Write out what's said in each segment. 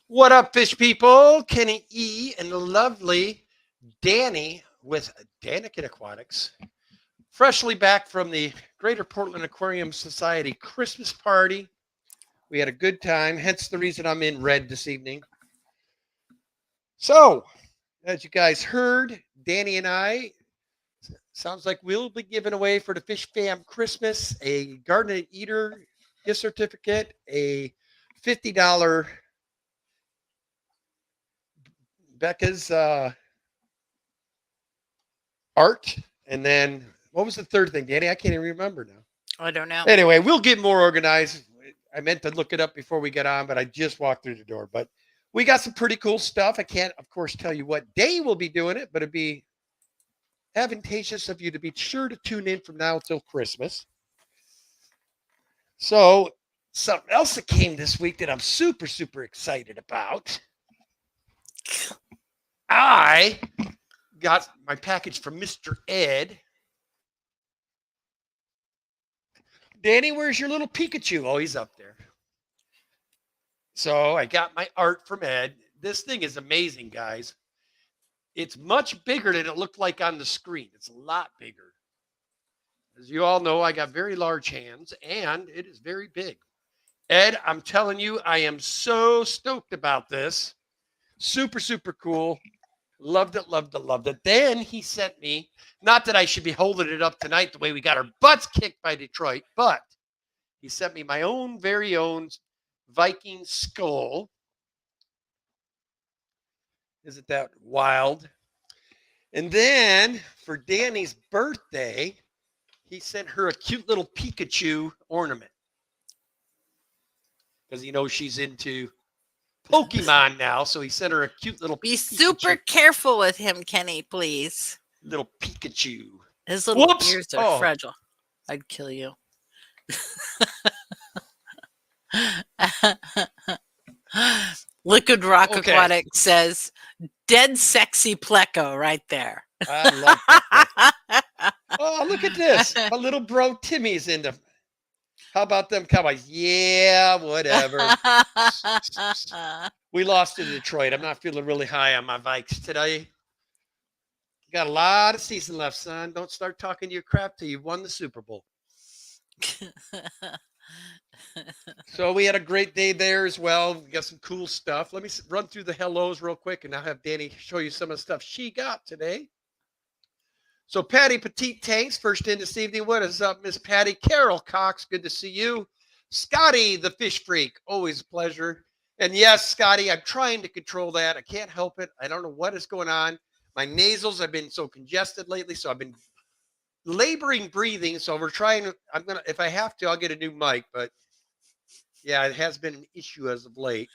What up, fish people? Kenny E and the lovely Danny with Danikin Aquatics, freshly back from the Greater Portland Aquarium Society Christmas party. We had a good time, hence the reason I'm in red this evening. So, as you guys heard, Danny and I, sounds like we'll be giving away for the Fish Fam Christmas a Garden Eater gift certificate, a $50 Becca's art. And then what was the third thing, Danny? I can't even remember now. I don't know. Anyway, we'll get more organized. I meant to look it up before we get on, but I just walked through the door. But we got some pretty cool stuff. I can't, of course, tell you what day we'll be doing it, but it'd be advantageous of you to be sure to tune in from now until Christmas. So, something else that came this week that I'm super, super excited about. I got my package from Mr. Ed. Danny, where's your little Pikachu? Oh, he's up there. So I got my art from Ed. This thing is amazing, guys. It's much bigger than it looked like on the screen. It's a lot bigger. As you all know, I got very large hands, and it is very big. Ed, I'm telling you, I am so stoked about this. Super, super cool. Loved it, loved it, loved it. Then he sent me, not that I should be holding it up tonight the way we got our butts kicked by Detroit, but he sent me my own very own Viking skull. Isn't that wild? And then for Danny's birthday, he sent her a cute little Pikachu ornament. Because he knows she's into Pokemon now, so he sent her a cute little Be Pikachu. super careful with him, Kenny, please. Little Pikachu. His little Whoops. ears are fragile. I'd kill you. Liquid Rock Aquatic says, dead sexy pleco right there. I love that. Oh, look at this. A little bro Timmy's into. How about them Cowboys? Yeah, whatever. We lost to Detroit. I'm not feeling really high on my Vikes today. You got a lot of season left, son. Don't start talking your crap till you've won the Super Bowl. So we had a great day there as well. We got some cool stuff. Let me run through the hellos real quick, and I'll have Danny show you some of the stuff she got today. So Patty Petite Tanks, first in this evening. What is up, Miss Patty? Carol Cox, good to see you. Scotty, the fish freak, always a pleasure. And yes, Scotty, I'm trying to control that. I can't help it. I don't know what is going on. My nasals have been so congested lately, so I've been laboring breathing. So we're trying to, if I have to, I'll get a new mic, but yeah, it has been an issue as of late.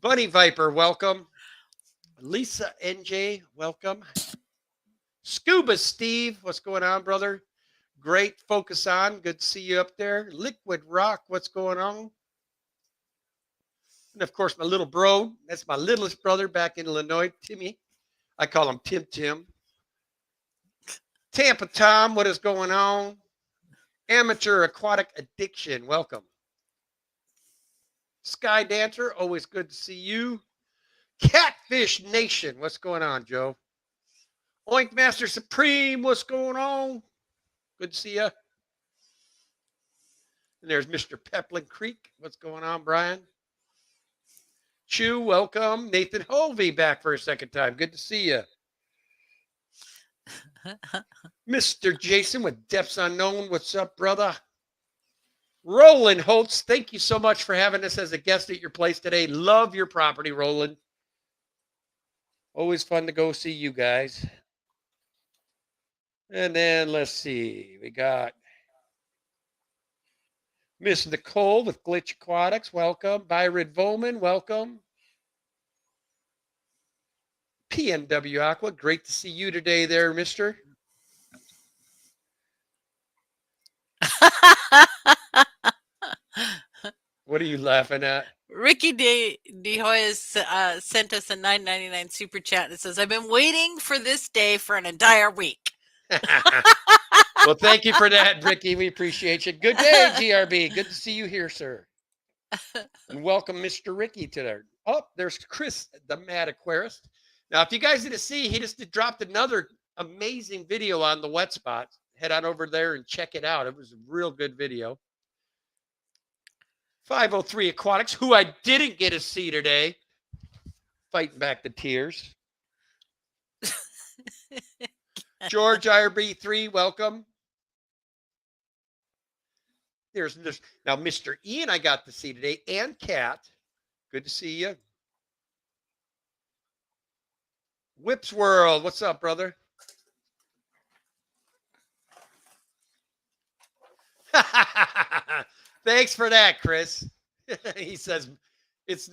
Bunny Viper, welcome. Lisa NJ, welcome. Scuba Steve, what's going on, brother? Great. Focus on. Good to see you up there. Liquid Rock, what's going on? And of course, my little bro. That's my littlest brother back in Illinois, Timmy. I call him Tim Tim. Tampa Tom, what is going on? Amateur Aquatic Addiction, welcome. Sky Dancer, always good to see you. Catfish Nation, what's going on, Joe? Oink Master Supreme, what's going on? Good to see you. And there's Mr. Peplin Creek. What's going on, Brian? Chew, welcome. Nathan Hovey back for a second time. Good to see you. Mr. Jason with Depths Unknown. What's up, brother? Roland Holtz, thank you so much for having us as a guest at your place today. Love your property, Roland. Always fun to go see you guys. And then let's see. We got Miss Nicole with Glitch Aquatics. Welcome. Byron Volman. Welcome. PNW Aqua. Great to see you today there, mister. What are you laughing at? Ricky De Hoya sent us a $9.99 super chat and it says, I've been waiting for this day for an entire week. Well, thank you for that, Ricky. We appreciate you. Good day, GRB. Good to see you here, sir. And welcome, Mr. Ricky, to there. Oh, there's Chris, the Mad Aquarist. Now, if you guys didn't see, he just dropped another amazing video on the wet spot. Head on over there and check it out. It was a real good video. 503 Aquatics, who I didn't get to see today, fighting back the tears. George IRB3, welcome. There's now Mr. Ian I got to see today, and Kat. Good to see you. Whips World, what's up, brother? Thanks for that, Chris. He says, it's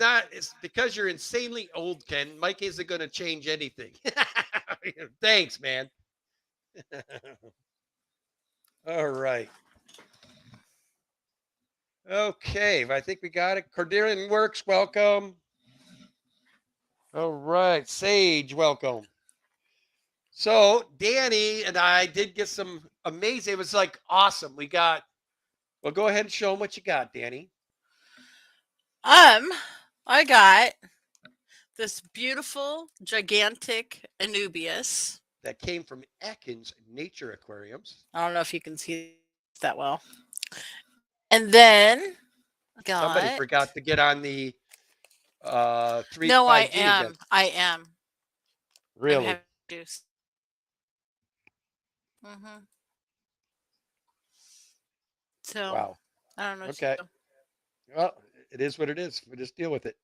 because you're insanely old, Ken. Mike isn't going to change anything. Thanks, man. All right. Okay, I think we got it. Cordelian Works, welcome. All right, Sage, welcome. So Danny and I did get some amazing. It was like awesome. We got. Well, go ahead and show them what you got, Danny. I got this beautiful, gigantic Anubias that came from Atkins Nature Aquariums. I don't know if you can see that well. And then somebody forgot to get on the 3. No, I am. Again. I am. Really? Mm-hmm. So wow. I don't know. Okay. Well, it is what it is. We just deal with it.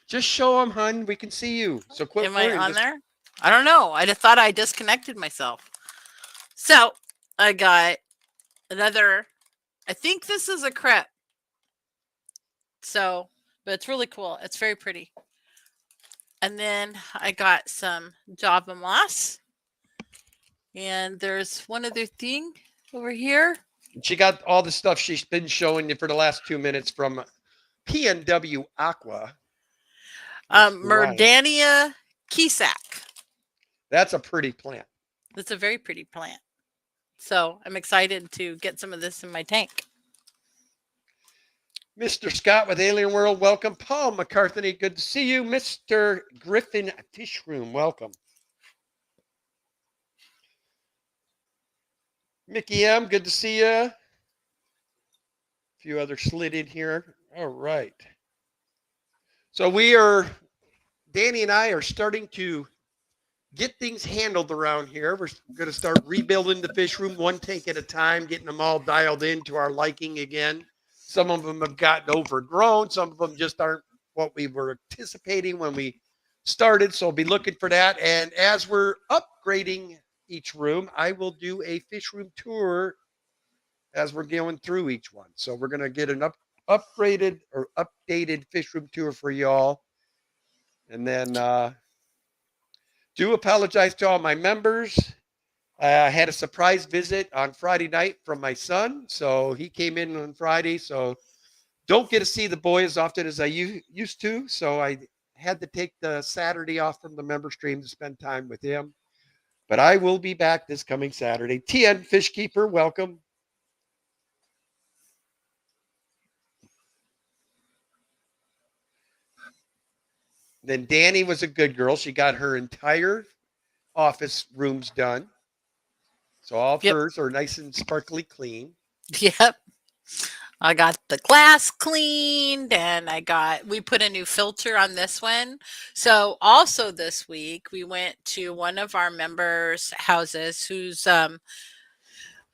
Just show them, hun. We can see you. So quit. Am I on there? I don't know. I just thought I disconnected myself. So I got another. I think this is a crepe. So, but it's really cool. It's very pretty. And then I got some Java moss. And there's one other thing over here. She got all the stuff she's been showing you for the last 2 minutes from PNW Aqua. Merdania Kisak. That's a pretty plant. That's a very pretty plant. So I'm excited to get some of this in my tank. Mr. Scott with Alien World, welcome. Paul McCarthy, good to see you. Mr. Griffin Fish Room, welcome. Mickey M, good to see you. A few others slid in here. All right. So Danny and I are starting to get things handled around here. We're going to start rebuilding the fish room one tank at a time, getting them all dialed in to our liking again. Some of them have gotten overgrown. Some of them just aren't what we were anticipating when we started. So be looking for that. And as we're upgrading each room, I will do a fish room tour as we're going through each one. So we're going to get an upgraded or updated fish room tour for y'all. And then do apologize to all my members. I had a surprise visit on Friday night from my son. So he came in on Friday. So don't get to see the boy as often as I used to. So I had to take the Saturday off from the member stream to spend time with him. But I will be back this coming Saturday. TN Fishkeeper, welcome. Then Danny was a good girl. She got her entire office rooms done. So all of hers are nice and sparkly clean. Yep. I got the glass cleaned and we put a new filter on this one. So also this week we went to one of our members' houses who's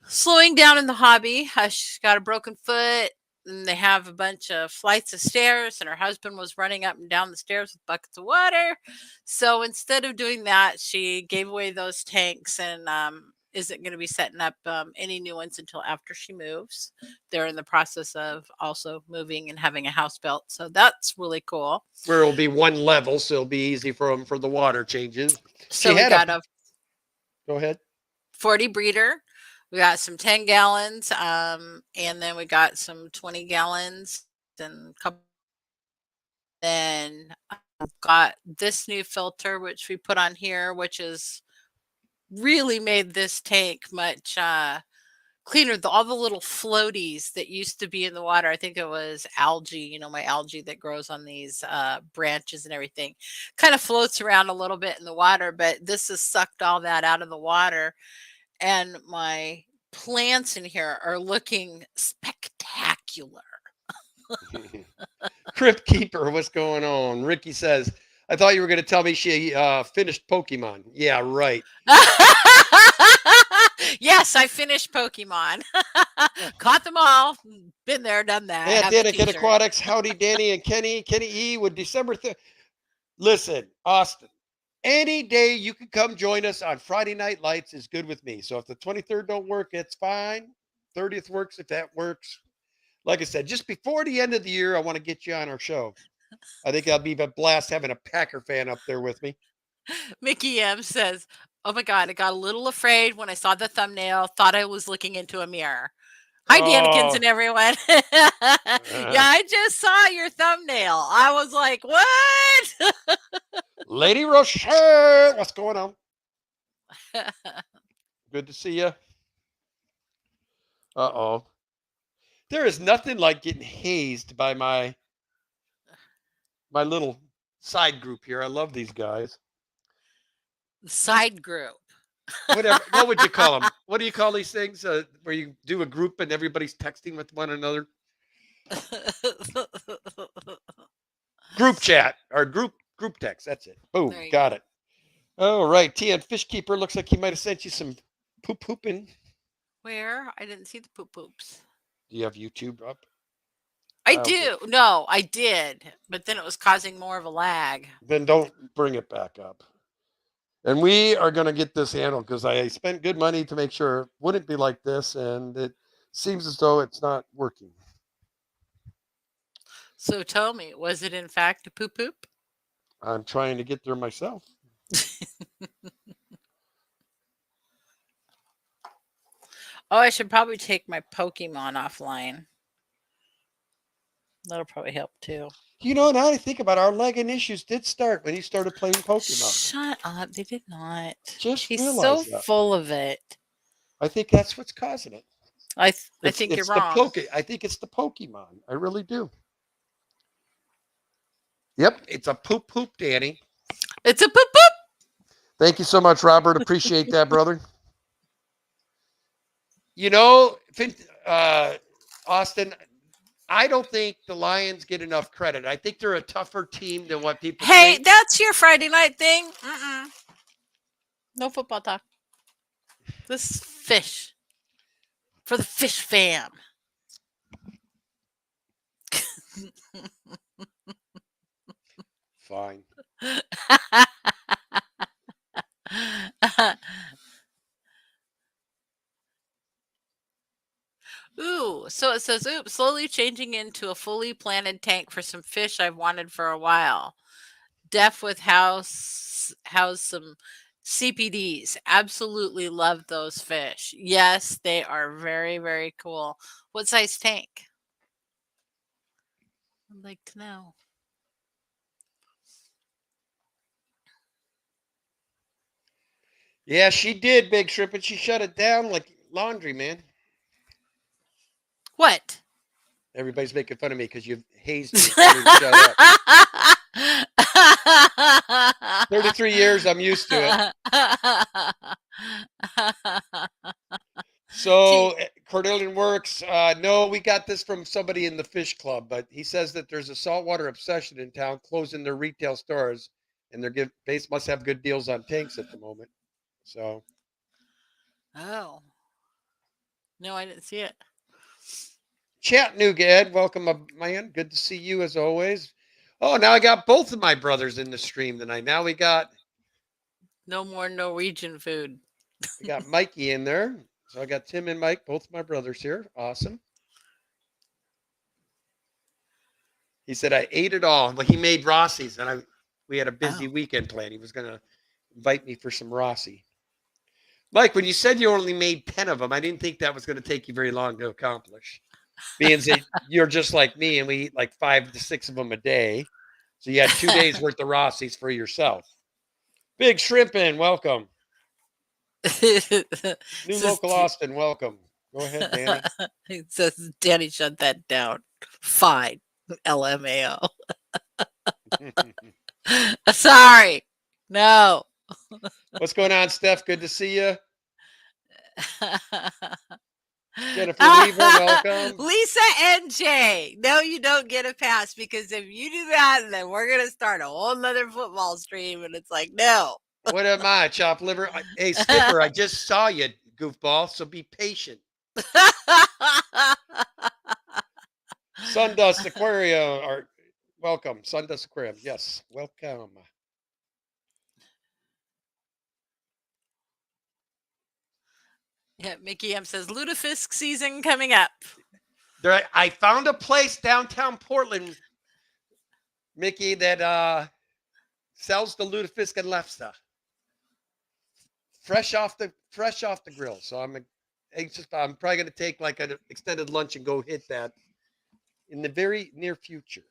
slowing down in the hobby. She's got a broken foot and they have a bunch of flights of stairs and her husband was running up and down the stairs with buckets of water. So instead of doing that, she gave away those tanks and isn't going to be setting up any new ones until after she moves. They're in the process of also moving and having a house built. So that's really cool. Where it'll be one level, so it'll be easy for them for the water changes. So we got a go ahead. 40 breeder. We got some 10 gallons, and then we got some 20 gallons and a couple. Then got this new filter, which we put on here, which is really made this tank much cleaner. All the little floaties that used to be in the water, I think it was algae, my algae that grows on these branches and everything, kind of floats around a little bit in the water, but this has sucked all that out of the water. And my plants in here are looking spectacular. Crypt Keeper, what's going on? Ricky says, I thought you were going to tell me she finished Pokemon. Yeah, right. Yes, I finished Pokemon. Caught them all. Been there, done that. Yeah, Have the Danica t-shirt. Aquatics, howdy, Danny and Kenny E with December 3rd. Listen, Austin, any day you can come join us on Friday Night Lights is good with me. So if the 23rd don't work, it's fine. 30th works if that works. Like I said, just before the end of the year, I want to get you on our show. I think that'll be a blast having a Packer fan up there with me. Mickey M says, oh my God, I got a little afraid when I saw the thumbnail, thought I was looking into a mirror. Hi, Danikins and everyone. Yeah, I just saw your thumbnail. I was like, what? Lady Rochelle, what's going on? Good to see you. Uh-oh. There is nothing like getting hazed by my little side group here. I love these guys. Side group. Whatever. What would you call them? What do you call these things where you do a group and everybody's texting with one another? Group chat or group text. That's it. Boom. Got it. All right. TN Fishkeeper looks like he might have sent you some pooping. Where? I didn't see the poops. Do you have YouTube up? I do. No, I did. But then it was causing more of a lag. Then don't bring it back up. And we are going to get this handled because I spent good money to make sure it wouldn't be like this. And it seems as though it's not working. So tell me, was it in fact a poop? I'm trying to get there myself. Oh, I should probably take my Pokemon offline. That'll probably help too. Now that I think about it, our leg and issues did start when he started playing Pokemon. Shut up. They did not. He's so full of it. I think that's what's causing it. I think you're wrong. I think it's the Pokemon. I really do. Yep, it's a poop, Danny. It's a poop. Thank you so much, Robert. Appreciate that, brother. Austin, I don't think the Lions get enough credit. I think they're a tougher team than what people think. Hey, that's your Friday night thing. No football talk. This is fish. For the fish fam. Fine. Ooh, so it says, oops, slowly changing into a fully planted tank for some fish I've wanted for a while. Def with house some CPDs. Absolutely love those fish. Yes, they are very, very cool. What size tank? I'd like to know. Yeah, she did, Big Shrimp, and she shut it down like laundry, man. What? Everybody's making fun of me because you've hazed me. Shut up. 33 years, I'm used to it. So, Cordelian Works, no, we got this from somebody in the fish club, but he says that there's a saltwater obsession in town closing their retail stores, and they must have good deals on tanks at the moment. So. Oh. No, I didn't see it. Chattanooga Ed, welcome, man. Good to see you as always. Oh, now I got both of my brothers in the stream tonight. Now we got no more Norwegian food. We got Mikey in there. So I got Tim and Mike, both of my brothers here. Awesome. He said I ate it all. Well, he made Rossi's, and we had a busy weekend plan. He was going to invite me for some Rossi. Mike, when you said you only made 10 of them, I didn't think that was going to take you very long to accomplish. Being that you're just like me and we eat like 5 to 6 of them a day. So you had 2 days worth of Rossi's for yourself. Big Shrimpin, welcome. New local Austin, welcome. Go ahead, Danny. It says, Danny, shut that down. Fine. LMAO. Sorry. No. What's going on, Steph? Good to see you. Jennifer Weaver, welcome. Lisa NJ. No, you don't get a pass, because if you do that, then we're going to start a whole nother football stream. And it's like, no. What am I, chopped liver? Hey, Skipper, I just saw you, goofball, so be patient. Sundust Aquarium, or welcome. Sundust Aquarium, yes, welcome. Yeah, Mickey M says, Lutefisk season coming up. There, I found a place downtown Portland, Mickey, that sells the lutefisk and lefse, fresh off the grill. So I'm anxious. I'm probably going to take like an extended lunch and go hit that in the very near future.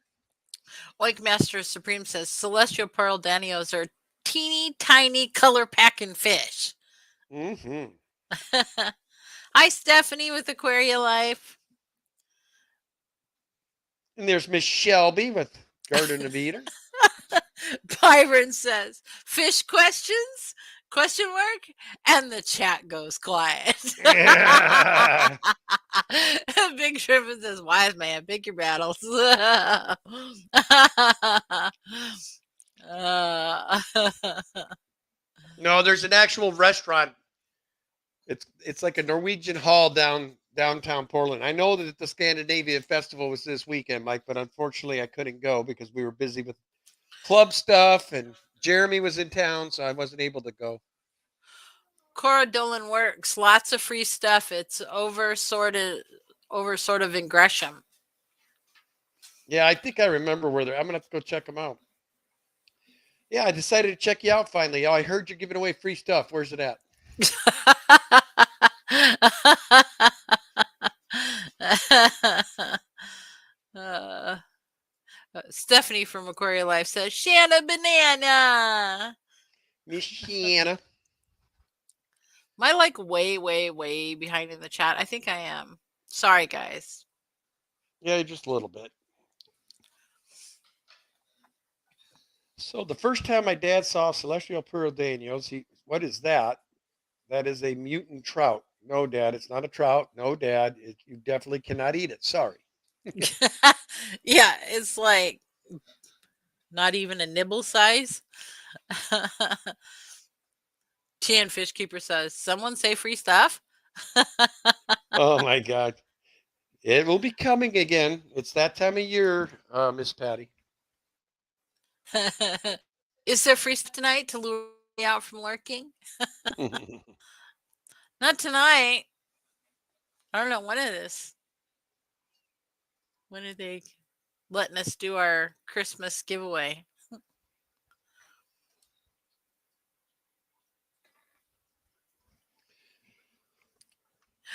Like Master Supreme says, Celestial Pearl Danios are teeny tiny color packing fish. Mm-hmm. Hi, Stephanie with Aquaria Life. And there's Miss Shelby with Garden of Eden. Byron says, fish questions? Question mark? And the chat goes quiet. Big Shrimpin says, wise man, pick your battles. No, there's an actual restaurant. It's like a Norwegian hall downtown Portland. I know that the Scandinavian Festival was this weekend, Mike, but unfortunately I couldn't go because we were busy with club stuff, and Jeremy was in town, so I wasn't able to go. Cora Dolan Works, lots of free stuff. It's over sort of in Gresham. Yeah, I think I remember where they're. I'm gonna have to go check them out. Yeah, I decided to check you out finally. Oh, I heard you're giving away free stuff. Where's it at? Stephanie from Aquaria Life says, Shanna Banana. Miss Shanna. Am I like way, way, way behind in the chat? I think I am. Sorry, guys. Yeah, just a little bit. So the first time my dad saw Celestial Pearl Danios, what is that? That is a mutant trout. No, Dad, it's not a trout. No, Dad, you definitely cannot eat it. Sorry. Yeah, it's like not even a nibble size. Tian Fishkeeper says, someone say free stuff? Oh, my God. It will be coming again. It's that time of year, Miss Patty. Is there free stuff tonight to lure me out from lurking? Not tonight. I don't know when it is. When are they letting us do our Christmas giveaway?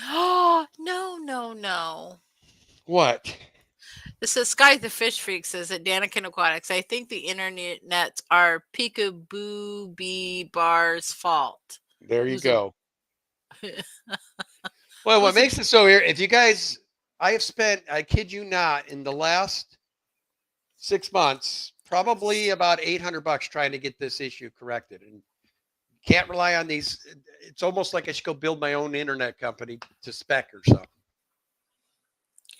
Oh, no. What? This says Sky the Fish Freak says at Daniken Aquatics, I think the internets are Peekaboo Bee Bar's fault. There you go. Well, what makes it so here, if you guys, I have spent, I kid you not, in the last 6 months, probably about $800 trying to get this issue corrected. And can't rely on these. It's almost like I should go build my own internet company to spec or something.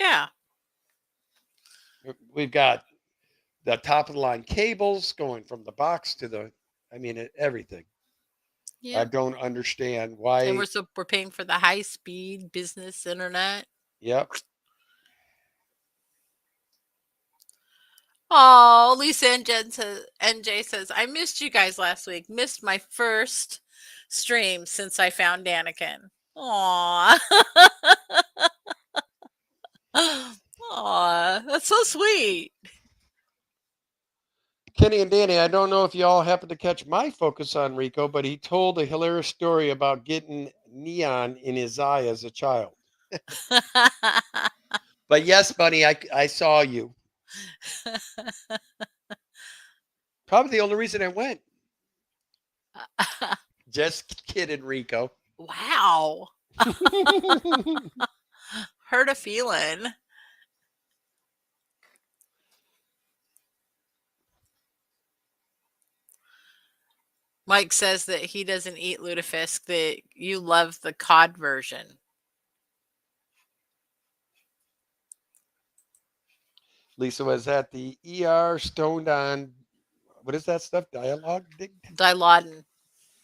Yeah. We've got the top of the line cables going from the box to everything. Yeah. I don't understand why. And we're paying for the high speed business internet. Yep. Oh, Lisa NJ says, I missed you guys last week. Missed my first stream since I found Daniken. Aw. Aw, that's so sweet. Kenny and Danny, I don't know if y'all happened to catch my focus on Rico, but he told a hilarious story about getting neon in his eye as a child. But yes, Bunny, I saw you. Probably the only reason I went. Just kidding, Rico. Wow. Hurt a feeling. Mike says that he doesn't eat lutefisk, that you love the cod version. Lisa was at the ER, stoned on, what is that stuff? Dialogue? Dilaudid.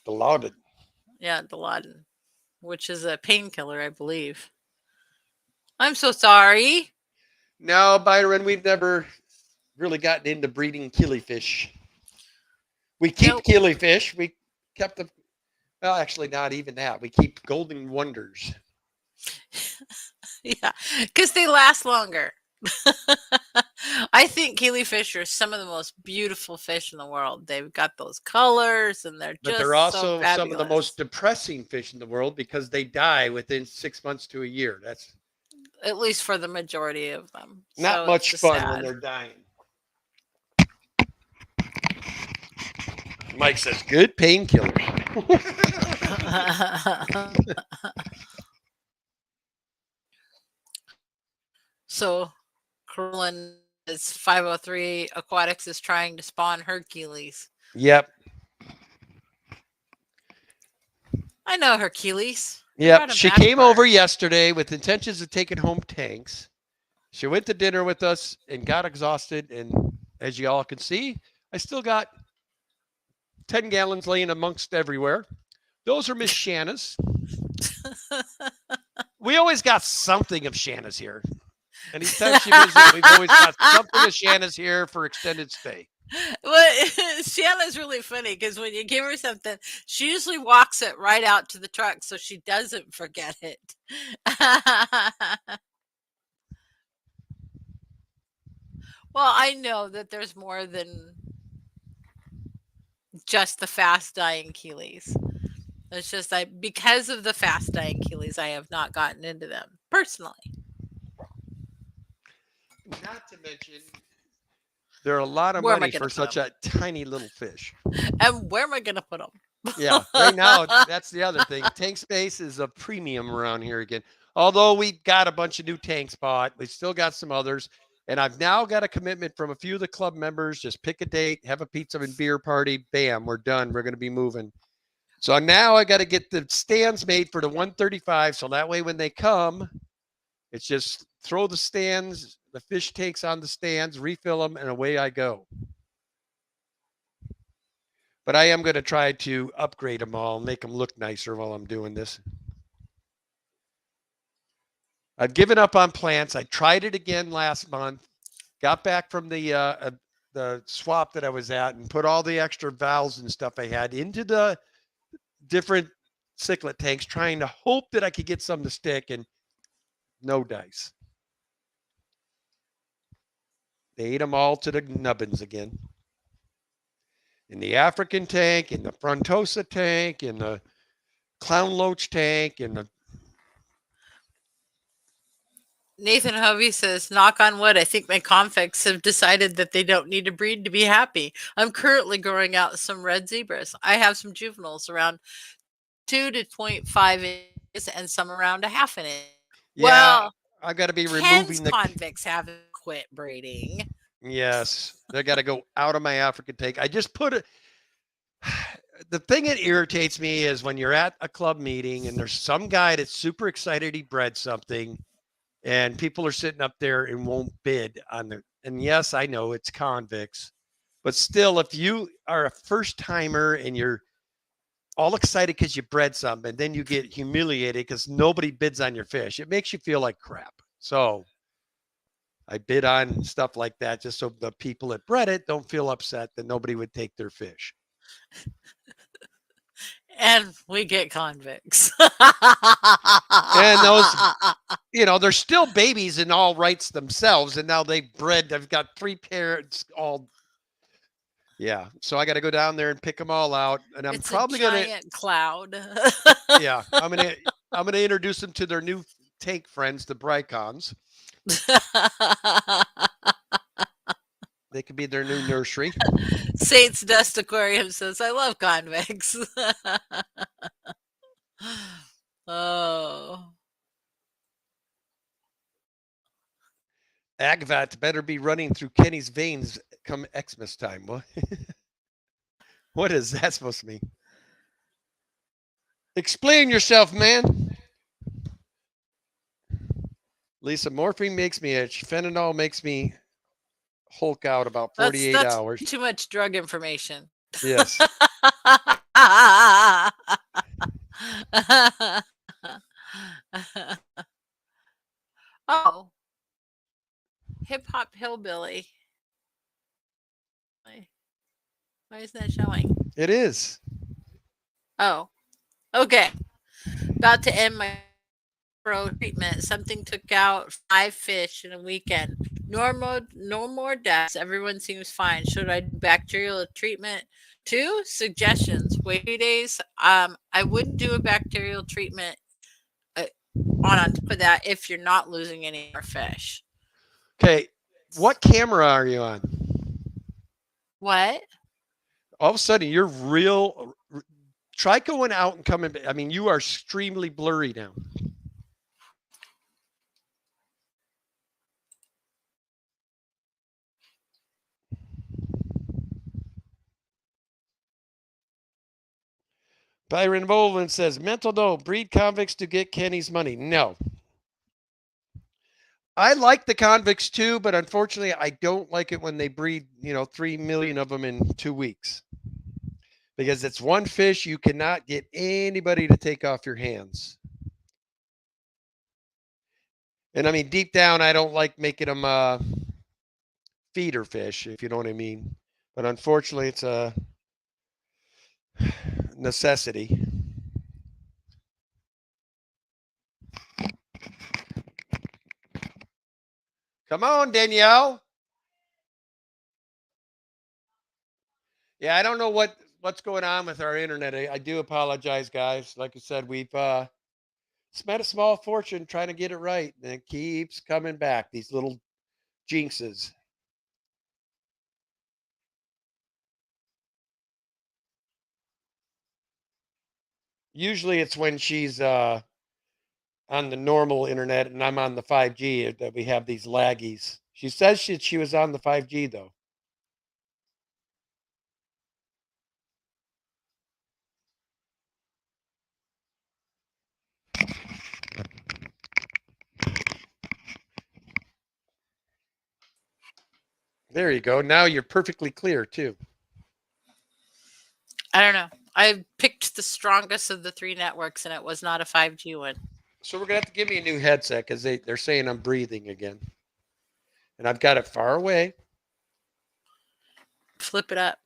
Dilaudid. Yeah, Dilaudid, which is a painkiller, I believe. I'm so sorry. No, Byron, we've never really gotten into breeding killifish. We keep killifish. We kept them. Well, actually, not even that. We keep golden wonders. Yeah, because they last longer. I think killifish are some of the most beautiful fish in the world. They've got those colors, and they're But just they're also so some of the most depressing fish in the world because they die within 6 months to a year. That's at least for the majority of them. not So much it's fun sad. when they're dying. Mike says, good painkiller. So, Carolyn is 503 Aquatics is trying to spawn Hercules. Yep. I know Hercules. Yep. She came over yesterday with intentions of taking home tanks. She went to dinner with us and got exhausted. And as you all can see, I still got 10 gallons laying amongst everywhere. Those are Miss Shanna's. We always got something of Shanna's here. Anytime she visits, we've always got something of Shanna's here for extended stay. Well, Shanna's really funny because when you give her something, she usually walks it right out to the truck so she doesn't forget it. Well, I know that there's more than just the fast dying Keeleys. It's just because of the fast dying Keeleys, I have not gotten into them personally. Not to mention, they're a lot of money for such a tiny little fish. And where am I going to put them? Yeah, right now, that's the other thing. Tank space is a premium around here again. Although we got a bunch of new tanks bought, we still got some others. And I've now got a commitment from a few of the club members. Just pick a date, have a pizza and beer party. Bam, we're done. We're going to be moving. So now I got to get the stands made for the 135. So that way when they come, it's just throw the stands, the fish tanks on the stands, refill them, and away I go. But I am going to try to upgrade them all, make them look nicer while I'm doing this. I've given up on plants. I tried it again last month, got back from the swap that I was at and put all the extra valves and stuff I had into the different cichlid tanks, trying to hope that I could get some to stick, and no dice. They ate them all to the nubbins again. In the African tank, in the Frontosa tank, in the clown loach tank, in the Nathan Hovey says, knock on wood, I think my convicts have decided that they don't need to breed to be happy. I'm currently growing out some red zebras. I have some juveniles around 2 to 0.5 inches and some around a half an inch. Yeah, well, I got to be removing the convicts haven't quit breeding. Yes, they got to go out of my African tank. I just put it. The thing that irritates me is when you're at a club meeting and there's some guy that's super excited he bred something, and people are sitting up there and won't bid on the. And yes, I know it's convicts, but still, if you are a first timer and you're all excited because you bred something, and then you get humiliated because nobody bids on your fish, it makes you feel like crap. So I bid on stuff like that just so the people that bred it don't feel upset that nobody would take their fish. And we get convicts. And those, they're still babies in all rights themselves. And now they've got 3 parents all. Yeah. So I got to go down there and pick them all out. And I'm probably going to cloud. Yeah. I'm going to introduce them to their new tank friends, the Brycons. They could be their new nursery. Saints Dust Aquarium says, I love convicts. Oh. Agvat better be running through Kenny's veins come Xmas time. What? What is that supposed to mean? Explain yourself, man. Lisa, morphine makes me itch. Fentanyl makes me Hulk out about 48 that's hours. too much drug information. Yes. Oh. Hip Hop Hillbilly. Why isn't that showing? It is. Oh. Okay. About to end my treatment. Something took out 5 fish in a weekend. No more deaths. Everyone seems fine. Should I do bacterial treatment too? Suggestions. Wait 2 days. I wouldn't do a bacterial treatment on top of that if you're not losing any more fish. Okay. What camera are you on? What? All of a sudden, you're real. Try going out and coming. I mean, you are extremely blurry now. Byron Volvin says, mental no, breed convicts to get Kenny's money. No. I like the convicts too, but unfortunately, I don't like it when they breed, 3 million of them in 2 weeks. Because it's one fish you cannot get anybody to take off your hands. And I mean, deep down, I don't like making them feeder fish, if you know what I mean. But unfortunately, it's a necessity. Come on, Danielle. Yeah, I don't know what's going on with our internet. I do apologize, guys. Like I said, we've spent a small fortune trying to get it right, and it keeps coming back. These little jinxes. Usually, it's when she's on the normal internet and I'm on the 5G that we have these laggies. She says she was on the 5G though. There you go. Now you're perfectly clear too. I don't know. I picked the strongest of the 3 networks, and it was not a 5G one. So we're gonna have to give me a new headset because they're saying I'm breathing again, and I've got it far away. Flip it up.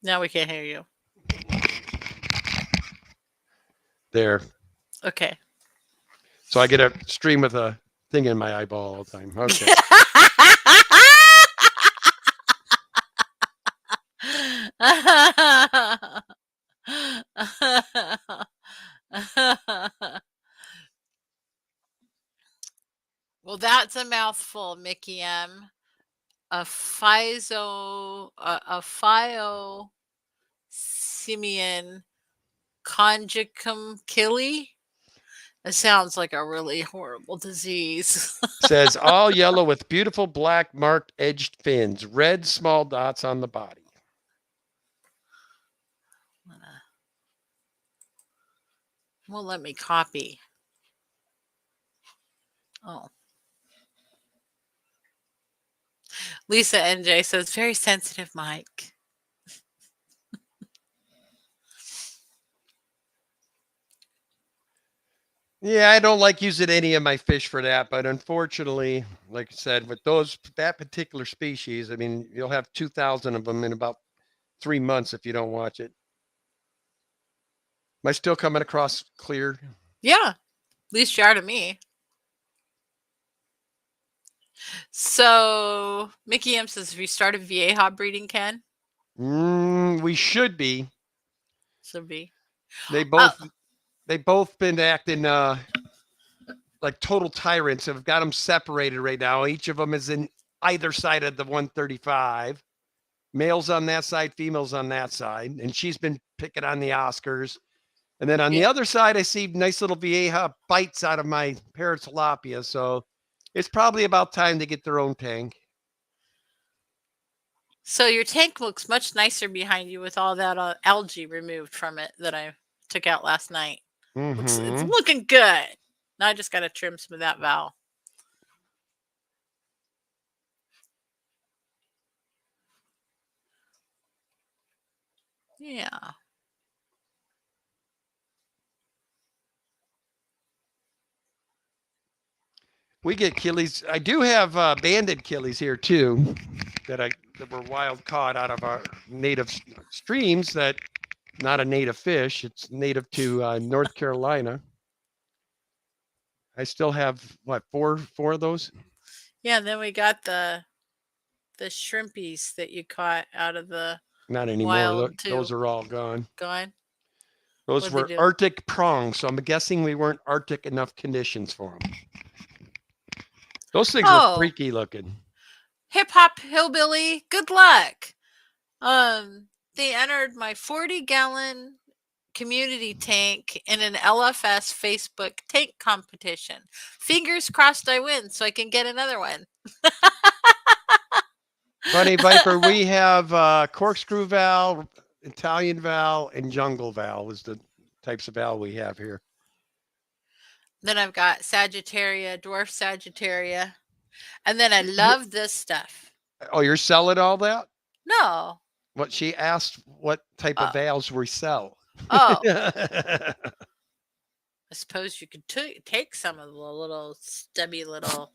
Now we can't hear you. There. Okay. So I get a stream with a thing in my eyeball all the time. Okay. Well, that's a mouthful, Mickey M. A phyosimian conjugum kili. It sounds like a really horrible disease. Says all yellow with beautiful black marked edged fins, red small dots on the body. Won't let me copy. Oh. Lisa NJ says, very sensitive, Mike. Yeah, I don't like using any of my fish for that, but unfortunately, like I said, with that particular species, I mean, you'll have 2,000 of them in about 3 months if you don't watch it. Am I still coming across clear? Yeah, at least you are to me. So Mickey M says, have you started VA hog breeding, Ken? We should be. Should be. They both been acting like total tyrants. I've got them separated right now. Each of them is in either side of the 135. Males on that side, females on that side. And she's been picking on the Oscars. And then on the other side, I see nice little Vieja bites out of my parrot tilapia. So it's probably about time to get their own tank. So your tank looks much nicer behind you with all that algae removed from it that I took out last night. It's looking good. Now I just got to trim some of that Val. Yeah. We get killies. I do have banded killies here too, that were wild caught out of our native streams. That not a native fish. It's native to North Carolina. I still have what four of those. Yeah, and then we got the shrimpies that you caught out of the not anymore. wild Those are all gone. Gone. Those were Arctic prongs, so I'm guessing we weren't Arctic enough conditions for them. Those things are freaky looking. Hip Hop Hillbilly, good luck. They entered my 40-gallon community tank in an LFS Facebook tank competition. Fingers crossed I win so I can get another one. Bunny Viper, we have corkscrew valve, Italian valve, and jungle valve is the types of valve we have here. Then I've got Sagittaria, dwarf Sagittaria. And then I love this stuff. Oh, you're selling all that? No. What she asked, what type of valves we sell. Oh. I suppose you could take some of the little stubby little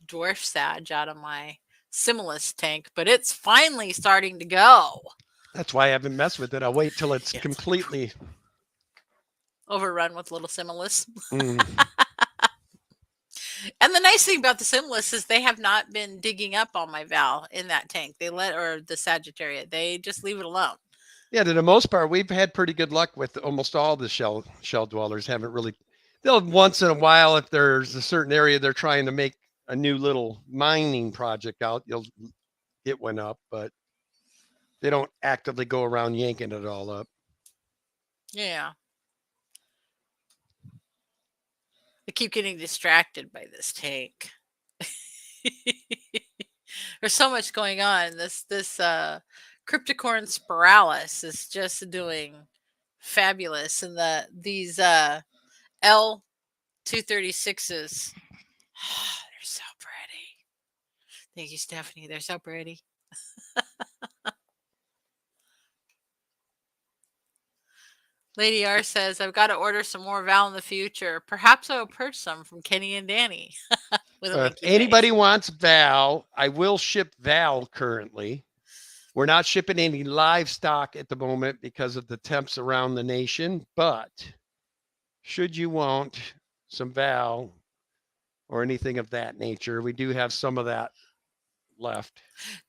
dwarf Sag out of my Similis tank, but it's finally starting to go. That's why I haven't messed with it. I'll wait till it's completely overrun with little Similis. And the nice thing about the Similis is they have not been digging up all my val in that tank. Or the Sagittaria. They just leave it alone. Yeah, to the most part, we've had pretty good luck with almost all the shell dwellers. Haven't really. They'll once in a while, if there's a certain area they're trying to make a new little mining project out, you'll get one up, but they don't actively go around yanking it all up. Yeah. I keep getting distracted by this tank. There's so much going on. This Cryptocorn spiralis is just doing fabulous, and these L236s, they're so pretty. Thank you, Stephanie. They're so pretty. Lady R says, I've got to order some more Val in the future. Perhaps I will purchase some from Kenny and Danny. If anybody wants Val, I will ship Val currently. We're not shipping any livestock at the moment because of the temps around the nation. But should you want some Val or anything of that nature, we do have some of that left.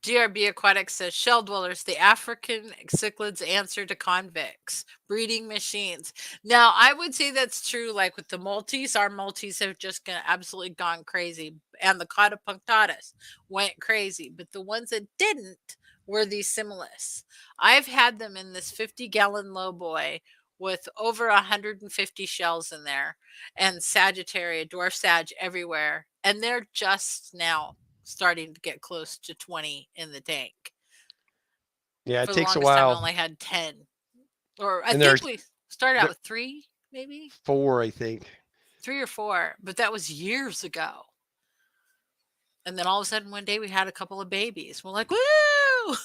GRB Aquatic says, shell dwellers, the African cichlids answer to convicts, breeding machines. Now, I would say that's true. Like with the Maltese, our Maltese have just absolutely gone crazy. And the Cauda punctatus went crazy. But the ones that didn't were these Similis. I've had them in this 50-gallon low boy with over 150 shells in there. And Sagittaria, dwarf Sag everywhere. And they're just now starting to get close to 20 in the tank. Yeah, it takes a while. I only had 10. Or I think we started out with 3, maybe? 4, I think. 3 or 4, but that was years ago. And then all of a sudden one day we had a couple of babies. We're like, woo!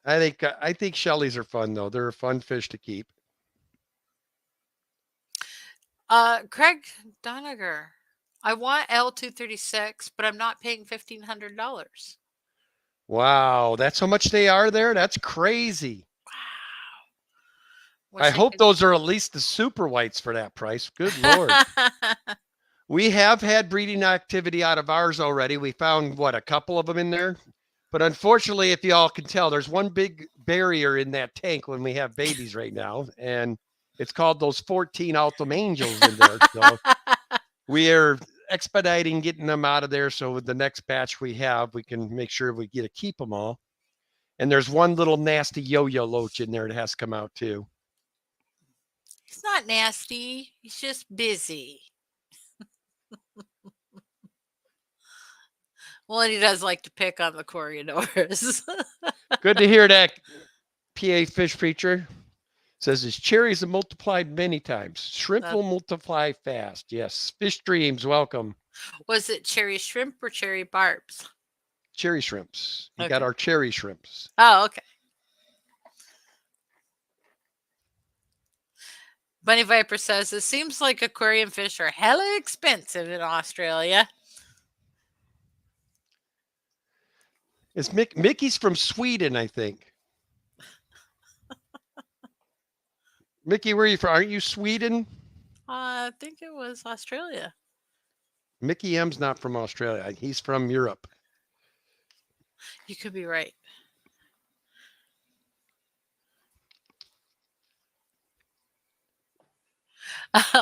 I think Shelleys are fun though. They're a fun fish to keep. Craig Doniger, I want L236, but I'm not paying $1,500. Wow, that's how much they are there? That's crazy. Wow. I hope those are at least the super whites for that price. Good Lord. We have had breeding activity out of ours already. We found, a couple of them in there? But unfortunately, if y'all can tell, there's one big barrier in that tank when we have babies right now. And It's called those 14 Altum Angels in there. So we are expediting getting them out of there. So with the next batch we have, we can make sure we get to keep them all. And there's one little nasty yo-yo loach in there that has to come out too. He's not nasty. He's just busy. Well, and he does like to pick on the corridors. Good to hear that, PA Fish Preacher. Says his cherries have multiplied many times. Shrimp will multiply fast. Yes. Fish Dreams, welcome. Was it cherry shrimp or cherry barbs? Cherry shrimps. You got our cherry shrimps. Oh, okay. Bunny Viper says, it seems like aquarium fish are hella expensive in Australia. It's Mickey's from Sweden, I think. Mickey, where are you from? Aren't you Sweden? I think it was Australia. Mickey M's not from Australia. He's from Europe. You could be right.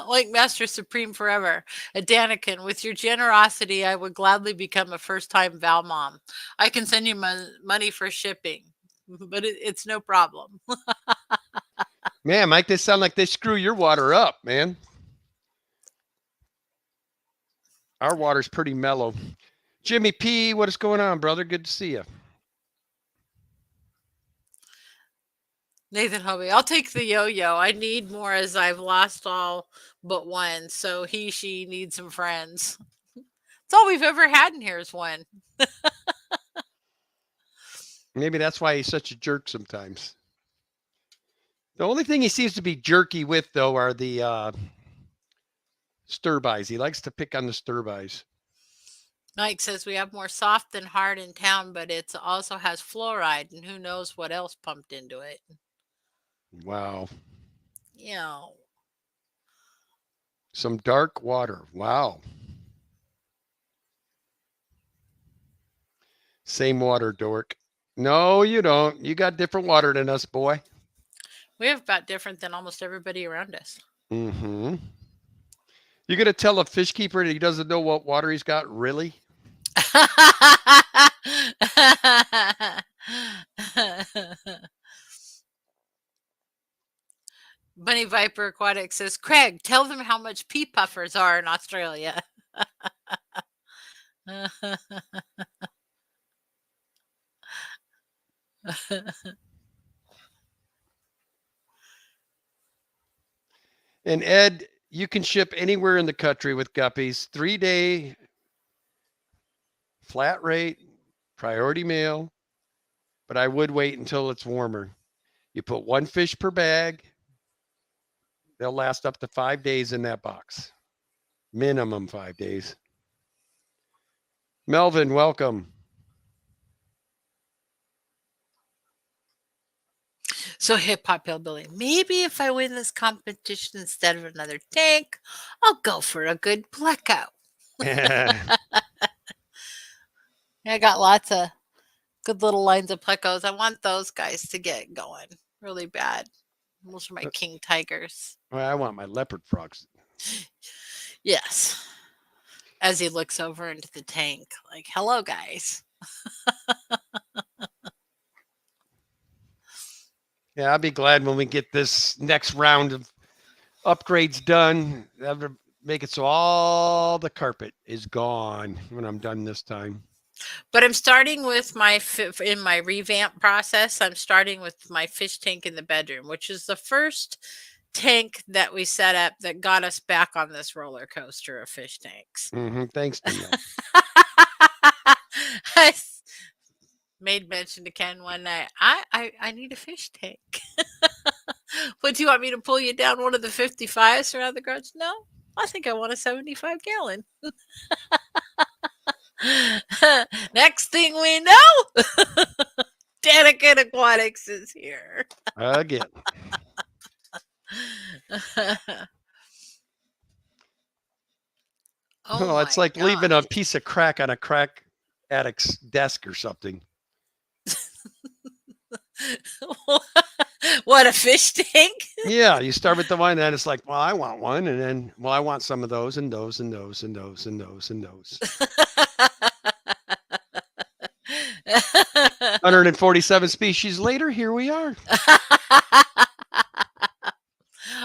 Like Master Supreme forever. A Daniken, with your generosity, I would gladly become a first-time Val mom. I can send you money for shipping, but it's no problem. Man, Mike, they sound like they screw your water up, man. Our water's pretty mellow. Jimmy P, what is going on, brother? Good to see you. Nathan Hobie, I'll take the yo-yo. I need more as I've lost all but one. So she needs some friends. It's all we've ever had in here is one. Maybe that's why he's such a jerk sometimes. The only thing he seems to be jerky with, though, are the stir-bys. He likes to pick on the stir-bys. Mike says we have more soft than hard in town, but it also has fluoride, and who knows what else pumped into it. Wow. You know. Some dark water. Wow. Same water, dork. No, you don't. You got different water than us, boy. We have about different than almost everybody around us. Mm-hmm. You gonna tell a fish keeper that he doesn't know what water he's got, really? Bunny Viper Aquatic says, Craig, tell them how much pea puffers are in Australia. And Ed, you can ship anywhere in the country with guppies. 3-day flat rate, priority mail, but I would wait until it's warmer. You put one fish per bag. They'll last up to 5 days in that box. Minimum 5 days. Melvin, welcome. So Hip Hop Hillbilly, maybe if I win this competition instead of another tank, I'll go for a good pleco. I got lots of good little lines of plecos. I want those guys to get going really bad. Those are my king tigers. Well, I want my leopard frogs. Yes. As he looks over into the tank, like, hello, guys. Yeah, I'll be glad when we get this next round of upgrades done. That'll make it so all the carpet is gone when I'm done this time. But I'm starting with in my revamp process, I'm starting with my fish tank in the bedroom, which is the first tank that we set up that got us back on this roller coaster of fish tanks. Mm-hmm. Thanks, Danielle. I made mention to Ken one night, I need a fish tank. What, do you want me to pull you down one of the 55s around the garage? No, I think I want a 75 gallon. Next thing we know, Daniken Aquatics is here. Again. Oh, it's like God. leaving a piece of crack on a crack addict's desk or something. What, a fish tank? Yeah, you start with the one, and then it's like, well, I want one, and then, well, I want some of those, and those, and those, and those, and those, and those. 147 species later, here we are.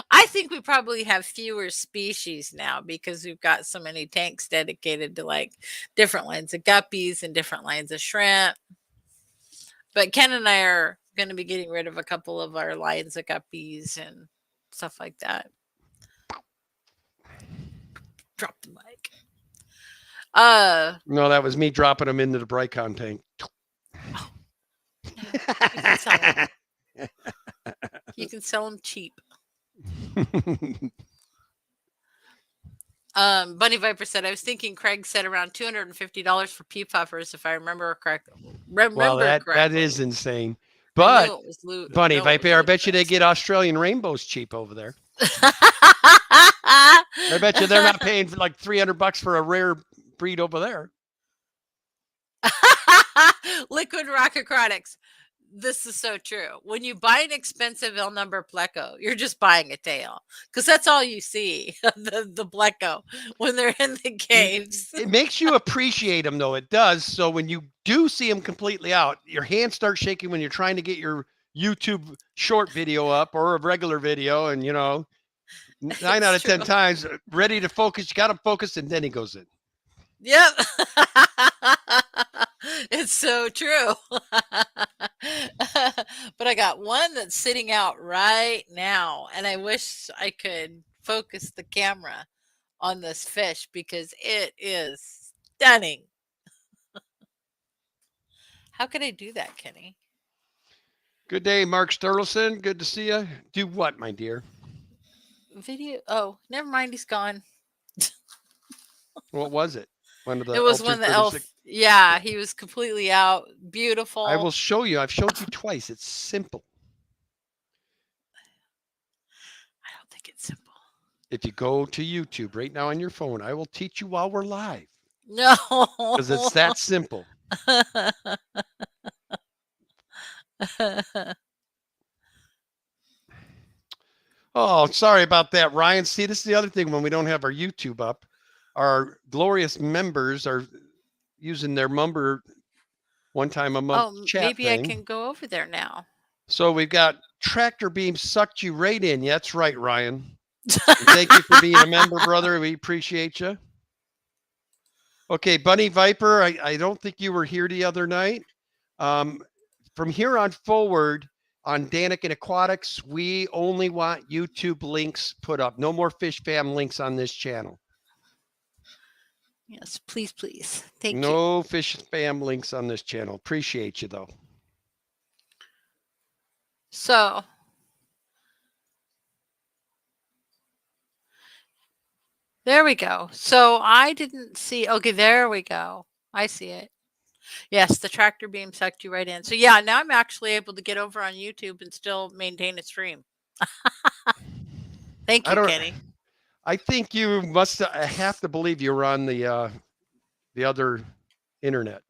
I think we probably have fewer species now because we've got so many tanks dedicated to like different lines of guppies and different lines of shrimp. But Ken and I are going to be getting rid of a couple of our lines of guppies and stuff like that. Drop the mic. No, that was me dropping them into the Bricon tank. You can sell them cheap. Bunny Viper said, I was thinking Craig said around $250 for pea puffers, if I remember correctly. Well, that is insane. But Bunny Viper, I bet you they get Australian rainbows cheap over there. I bet you they're not paying for like $300 for a rare breed over there. Liquid Rock Aquatics. This is so true. When you buy an expensive El Number Pleco, you're just buying a tail because that's all you see, the Pleco, when they're in the caves. It makes you appreciate them, though. It does. So when you do see them completely out, your hands start shaking when you're trying to get your YouTube short video up or a regular video. And, 9 out of 10 times, ready to focus. You got to focus, and then he goes in. Yep. It's so true. But I got one that's sitting out right now, and I wish I could focus the camera on this fish because it is stunning. How could I do that, Kenny? Good day, Mark Sterlison. Good to see you. Do what, my dear? Video. Oh, never mind. He's gone. What was it? It was when the elf. Yeah, he was completely out. Beautiful. I will show you. I've showed you twice. It's simple. I don't think it's simple. If you go to YouTube right now on your phone, I will teach you while we're live. No. Because it's that simple. Oh, sorry about that, Ryan. See, this is the other thing when we don't have our YouTube up. Our glorious members are using their Mumber one time a month chat maybe thing. I can go over there now. So we've got Tractor Beam sucked you right in. Yeah, that's right, Ryan. Thank you for being a member, brother. We appreciate you. Okay, Bunny Viper, I don't think you were here the other night. From here on forward on Daniken Aquatics, we only want YouTube links put up. No more Fish Fam links on this channel. Yes, please, please. Thank you. No Fish Fam links on this channel. Appreciate you, though. So, there we go. So I didn't see. Okay, there we go. I see it. Yes, the tractor beam sucked you right in. So yeah, now I'm actually able to get over on YouTube and still maintain a stream. Thank you, Kenny. I think you must have to believe you were on the other internet.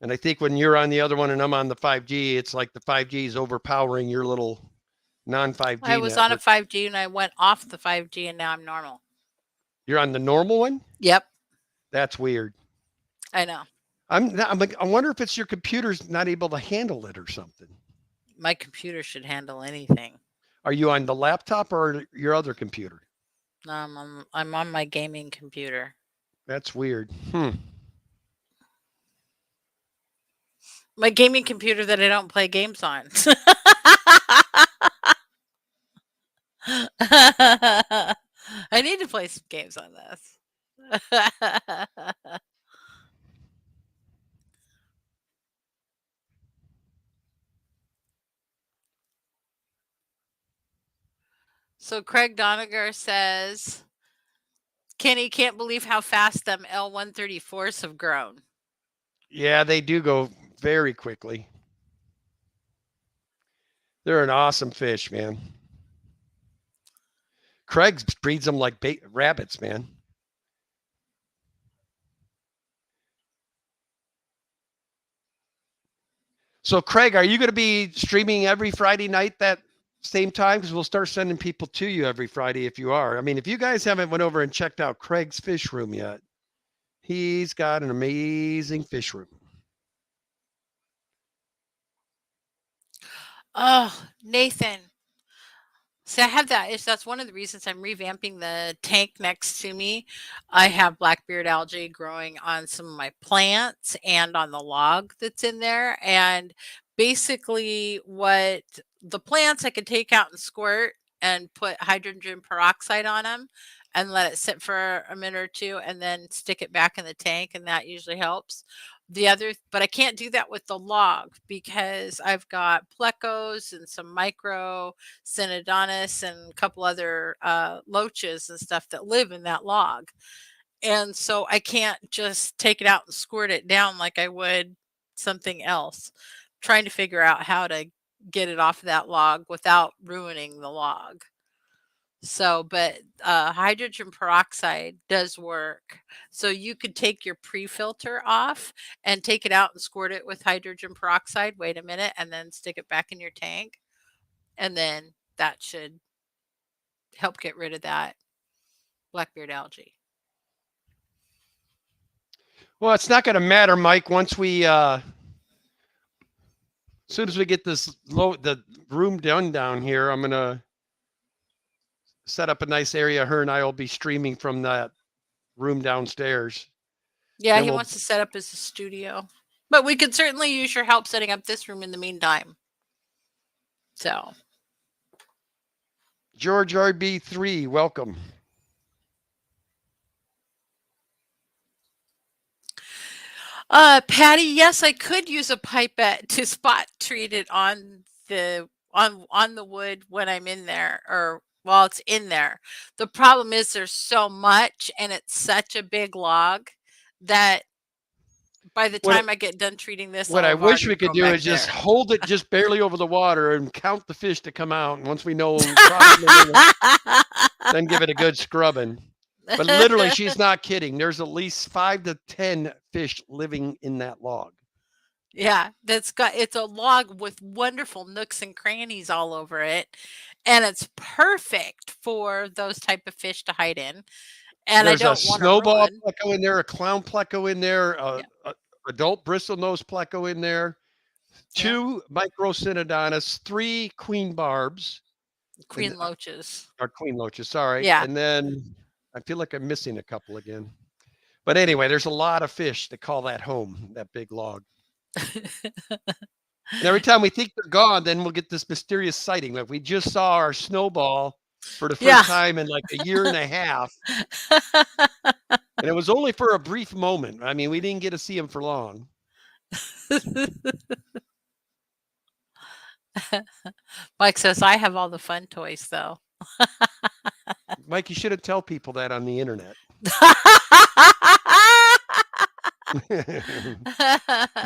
And I think when you're on the other one and I'm on the 5G, it's like the 5G is overpowering your little non-5G I was on a 5G and I went off the 5G and now I'm normal. You're on the normal one? Yep. That's weird. I know. I wonder if it's your computer's not able to handle it or something. My computer should handle anything. Are you on the laptop or your other computer? I'm on my gaming computer. That's weird. My gaming computer that I don't play games on. I need to play some games on this. So Craig Doniger says, Kenny, can't believe how fast them L134s have grown. Yeah, they do go very quickly. They're an awesome fish, man. Craig breeds them like rabbits, man. So, Craig, are you going to be streaming every Friday night that same time? Because we'll start sending people to you every Friday if you are. I mean, if you guys haven't went over and checked out Craig's fish room yet, he's got an amazing fish room. Oh, Nathan. See, I have that. That's one of the reasons I'm revamping the tank next to me. I have blackbeard algae growing on some of my plants and on the log that's in there. And basically, what the plants I could take out and squirt and put hydrogen peroxide on them and let it sit for a minute or two and then stick it back in the tank. And that usually helps. But I can't do that with the log because I've got plecos and some micro Synodontis and a couple other loaches and stuff that live in that log. And so I can't just take it out and squirt it down like I would something else. Trying to figure out how to get it off of that log without ruining the log. So, but hydrogen peroxide does work. So you could take your pre-filter off and take it out and squirt it with hydrogen peroxide. Wait a minute, and then stick it back in your tank. And then that should help get rid of that blackbeard algae. Well, it's not going to matter, Mike. Once we, as soon as we get the room done down here, I'm going to set up a nice area. Her and I will be streaming from that room downstairs. Yeah, he wants to set up as a studio, but we could certainly use your help setting up this room in the meantime. So, George RB3, welcome. Patty, yes, I could use a pipette to spot treat it on the wood when I'm in there, or while it's in there. The problem is there's so much and it's such a big log that by the time I get done treating this, what I wish we could do is just hold it just barely over the water and count the fish to come out. And once we know, then give it a good scrubbing. But literally, she's not kidding. There's at least 5 to 10 fish living in that log. Yeah, it's a log with wonderful nooks and crannies all over it. And it's perfect for those type of fish to hide in. And there's I don't a want snowball pleco in there, a clown pleco in there, adult bristlenose pleco in there, 2 microsynodontis, 3 queen barbs. Queen loaches. Or queen loaches, sorry. Yeah. And then I feel like I'm missing a couple again. But anyway, there's a lot of fish that call that home, that big log. And every time we think they're gone, then we'll get this mysterious sighting. Like we just saw our snowball for the first time in like a year and a half. And it was only for a brief moment. I mean, we didn't get to see him for long. Mike says, I have all the fun toys, though. Mike, you shouldn't tell people that on the internet.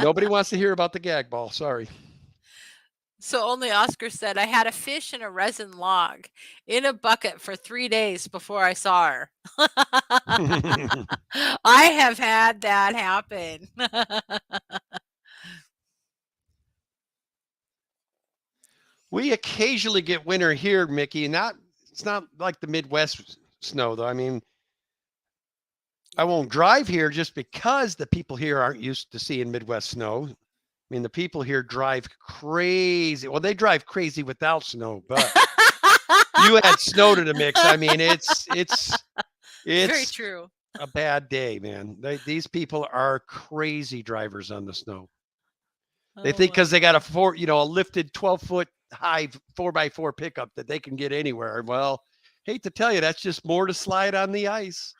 Nobody wants to hear about the gag ball. Sorry. So only Oscar said, I had a fish in a resin log in a bucket for 3 days before I saw her. I have had that happen. We occasionally get winter here, Mickey. It's not like the Midwest snow, though. I mean, I won't drive here just because the people here aren't used to seeing Midwest snow. I mean, the people here drive crazy. Well, they drive crazy without snow, but you add snow to the mix. I mean, it's very true. A bad day, man. These people are crazy drivers on the snow. They think because they got a lifted 12-foot high 4x4 pickup that they can get anywhere. Well, hate to tell you, that's just more to slide on the ice.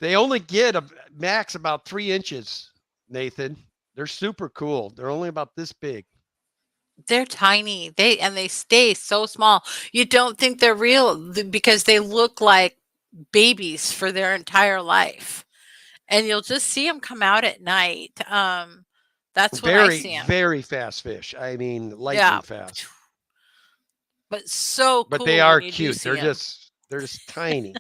They only get a max about 3 inches, Nathan. They're super cool. They're only about this big. They're tiny. They stay so small. You don't think they're real because they look like babies for their entire life. And you'll just see them come out at night. That's when I see them. Very fast fish. I mean, lightning fast. But so cool. But they are cute. They're just tiny.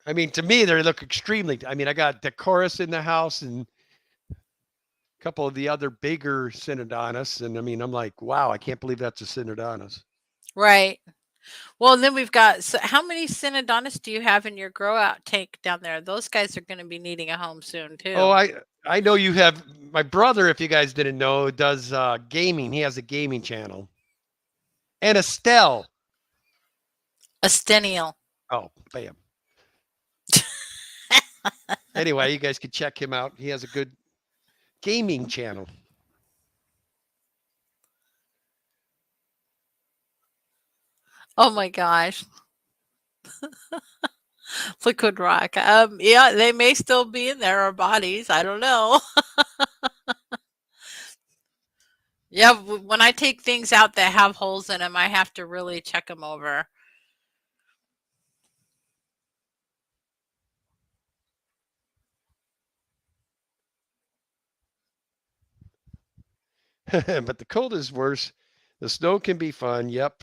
I mean, to me, they look extremely. I mean, I got Decorus in the house and a couple of the other bigger Synodontis, and I mean, I'm like, wow, I can't believe that's a Synodontis. Right. Well, then we've got. So how many Synodontists do you have in your grow out tank down there? Those guys are going to be needing a home soon too. Oh, I know you have. My brother, if you guys didn't know, does gaming. He has a gaming channel. And Estelle. Estenial. Oh, bam. Anyway, you guys can check him out. He has a good gaming channel. Oh my gosh. Liquid rock. Yeah, they may still be in there, our bodies. I don't know. Yeah, when I take things out that have holes in them, I have to really check them over. But the cold is worse. The snow can be fun. Yep.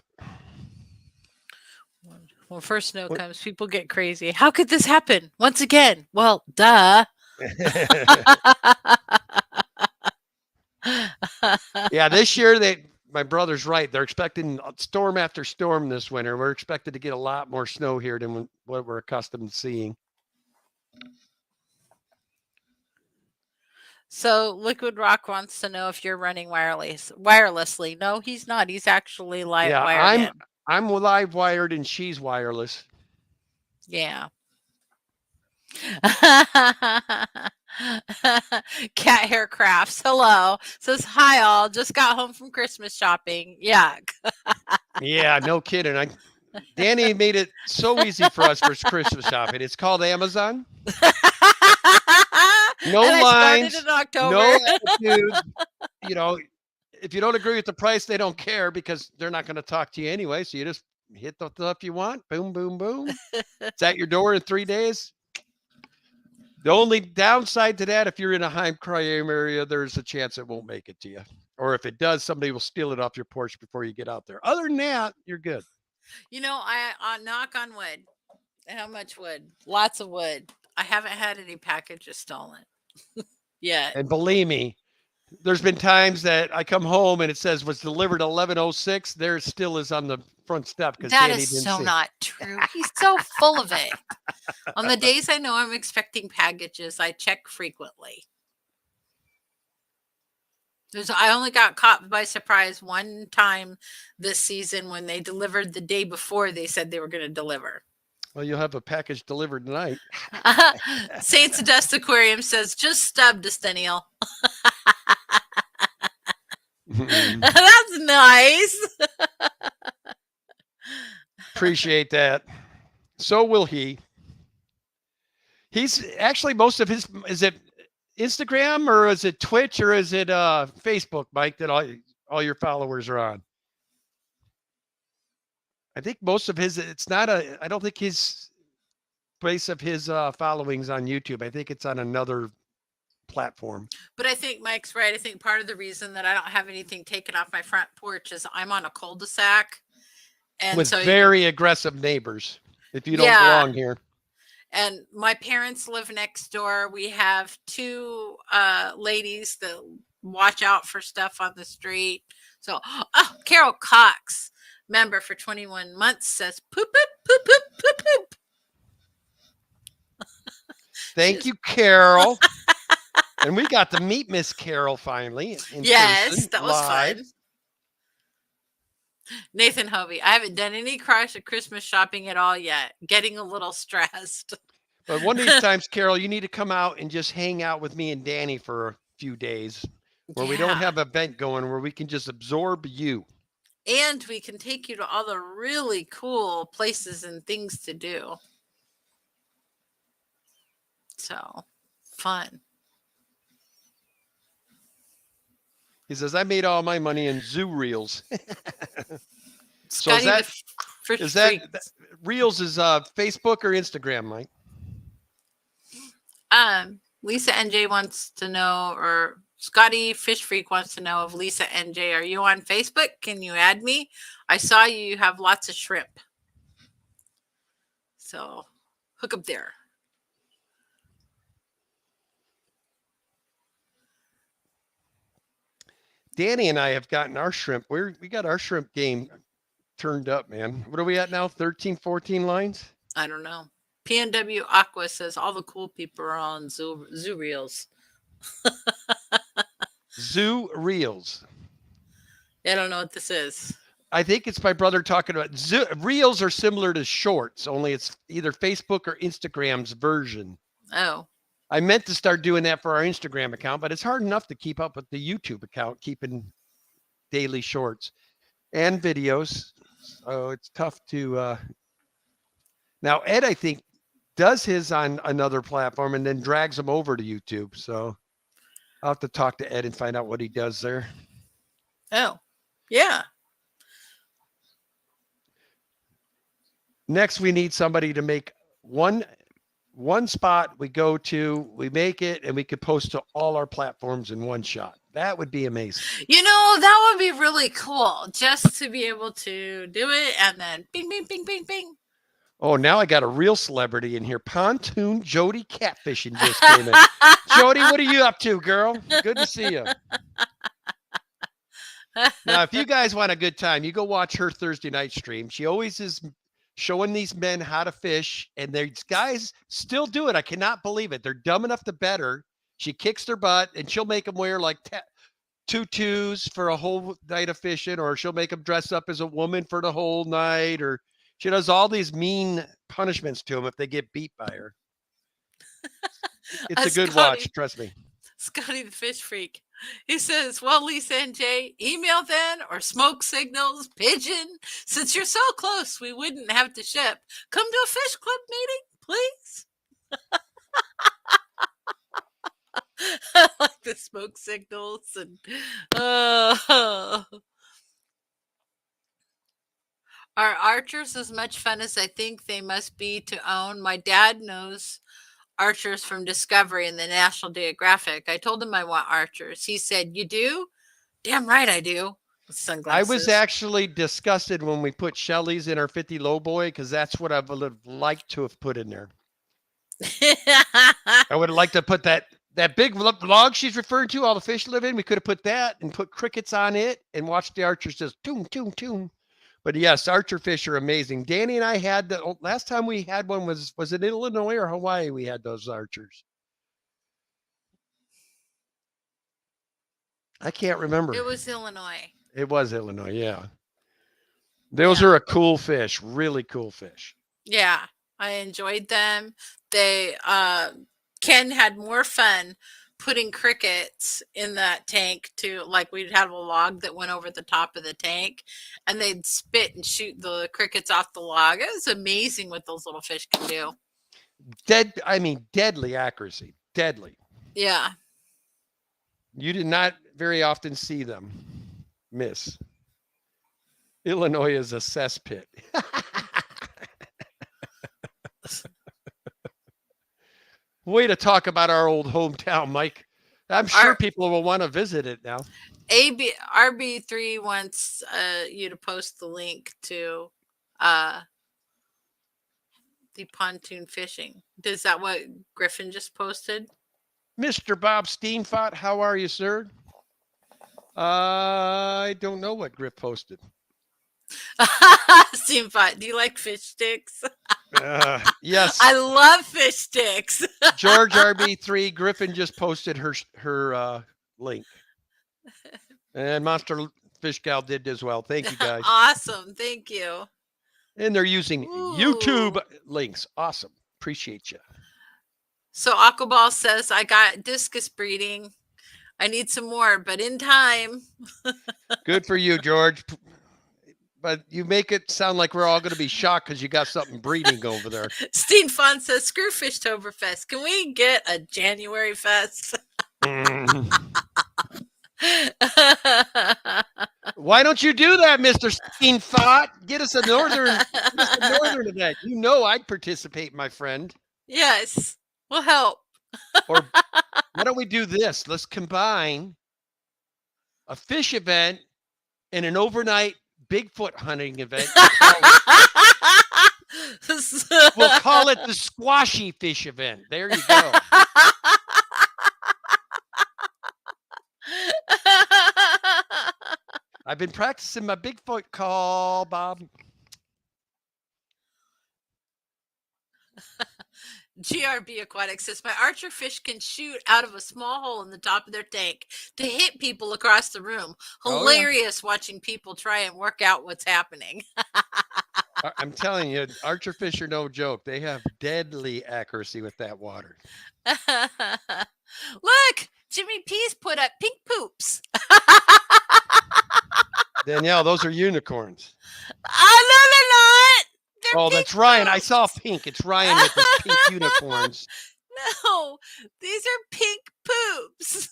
When first snow comes, people get crazy. How could this happen once again? Well, duh. Yeah, this year my brother's right. They're expecting storm after storm this winter. We're expected to get a lot more snow here than what we're accustomed to seeing. So Liquid Rock wants to know if you're running wirelessly. No, he's not. He's actually wired in. I'm live wired and she's wireless. Yeah. Cat Hair Crafts. Hello. Says hi all. Just got home from Christmas shopping. Yuck. Yeah, no kidding. Danny made it so easy for us for Christmas shopping. It's called Amazon. No lines. In October. No attitudes. You know, if you don't agree with the price, they don't care because they're not going to talk to you anyway. So you just hit the stuff you want. Boom, boom, boom. It's at your door in 3 days. The only downside to that, if you're in a high crime area, there's a chance it won't make it to you. Or if it does, somebody will steal it off your porch before you get out there. Other than that, you're good. You know, I knock on wood. How much wood? Lots of wood. I haven't had any packages stolen yet. And believe me, there's been times that I come home and it says was delivered 11:06. There it still is on the front step. That Danny is so not true. He's so full of it. On the days I know I'm expecting packages, I check frequently. I only got caught by surprise one time this season when they delivered the day before they said they were going to deliver. Well, you'll have a package delivered tonight. Saints of Dust Aquarium says, just stubbed Estenial. That's nice. Appreciate that. So will he. He's actually most of his, is it Instagram or is it Twitch or is it Facebook, Mike, that all your followers are on? I think most of his, I don't think his place of his followings on YouTube. I think it's on another platform. But I think Mike's right. I think part of the reason that I don't have anything taken off my front porch is I'm on a cul-de-sac. And with very aggressive neighbors if you don't belong here. And my parents live next door. We have two ladies that watch out for stuff on the street. So, Carol Cox, member for 21 months, says, poop, poop, poop, poop, poop, poop. Thank you, Carol. And we got to meet Miss Carol finally. Yes, that was fun. Nathan Hovey, I haven't done any Christmas shopping at all yet. Getting a little stressed. But one of these times, Carol, you need to come out and just hang out with me and Danny for a few days where we don't have an event going, where we can just absorb you. And we can take you to all the really cool places and things to do. So, fun. He says, I made all my money in zoo reels. So is that reels is Facebook or Instagram, Mike? Lisa NJ wants to know, or Scotty Fish Freak wants to know of Lisa NJ. Are you on Facebook? Can you add me? I saw you have lots of shrimp. So hook up there. Danny and I have gotten our shrimp. We got our shrimp game turned up, man. What are we at now? 13, 14 lines? I don't know. PNW Aqua says all the cool people are on Zoo Reels. Zoo Reels. I don't know what this is. I think it's my brother talking about Reels are similar to shorts, only it's either Facebook or Instagram's version. Oh. I meant to start doing that for our Instagram account, but it's hard enough to keep up with the YouTube account, keeping daily shorts and videos. So it's tough to now Ed, I think, does his on another platform and then drags them over to YouTube. So I'll have to talk to Ed and find out what he does there. Oh, yeah. Next, we need somebody to make one spot we go to, we make it, and we could post to all our platforms in one shot. That would be amazing. You know, that would be really cool, just to be able to do it and then bing, bing, bing, bing, bing. Oh, now I got a real celebrity in here. Pontoon Jody Catfishing just came in. Jody, what are you up to, girl? Good to see you. Now, if you guys want a good time, you go watch her Thursday night stream. She always is showing these men how to fish, and these guys still do it. I cannot believe it. They're dumb enough to bet her. She kicks their butt, and she'll make them wear like tutus for a whole night of fishing, or she'll make them dress up as a woman for the whole night, or she does all these mean punishments to them if they get beat by her. It's a good watch, trust me. Scotty the Fish Freak. He says, well, Lisa and Jay, email then or smoke signals, pigeon. Since you're so close, we wouldn't have to ship. Come to a fish club meeting, please. I like the smoke signals. And Are archers as much fun as I think they must be to own? My dad knows archers from Discovery and the National Geographic. I told him I want archers. He said, you do? Damn right I do. With sunglasses. I was actually disgusted when we put Shelly's in our 50 Lowboy, because that's what I would have liked to have put in there. I would have liked to put that big log she's referring to, all the fish live in. We could have put that and put crickets on it and watched the archers just toom, toom, toom. But yes, archer fish are amazing. Danny and I had the last time we had one was it Illinois or Hawaii? We had those archers. I can't remember. It was Illinois. It was Illinois, yeah. Those are a cool fish, really cool fish. Yeah, I enjoyed them. They Ken had more fun putting crickets in that tank to, like, we'd have a log that went over the top of the tank and they'd spit and shoot the crickets off the log. It was amazing what those little fish can do. Deadly accuracy. Deadly. Yeah. You did not very often see them miss. Illinois is a cesspit. Way to talk about our old hometown, Mike. I'm sure people will want to visit it now. RB3 wants you to post the link to the pontoon fishing. Is that what Griffin just posted? Mr. Bob Steenfot, how are you, sir? I don't know what Griff posted. Steenfot, do you like fish sticks? Yes. I love fish sticks. George RB3, Griffin just posted her link. And Monster Fish Gal did as well. Thank you, guys. Awesome. Thank you. And they're using YouTube links. Awesome. Appreciate you. So Aquaball says, I got discus breeding. I need some more, but in time. Good for you, George. But you make it sound like we're all going to be shocked because you got something breeding over there. Steen Fon says, screw Fishtoberfest. Can we get a January fest? Why don't you do that, Mr. Steen Fot? Get us a northern event. You know I'd participate, my friend. Yes, we'll help. Or why don't we do this? Let's combine a fish event and an overnight Bigfoot hunting event. We'll call call it the squashy fish event. There you go. I've been practicing my Bigfoot call, Bob. GRB Aquatic says, my archer fish can shoot out of a small hole in the top of their tank to hit people across the room. Hilarious watching people try and work out what's happening. I'm telling you, archer fish are no joke. They have deadly accuracy with that water. Look, Jimmy P's put up pink poops. Danielle, those are unicorns. Oh, no, they're not. Oh, that's Ryan. I saw pink. It's Ryan with his pink unicorns. No, these are pink poops.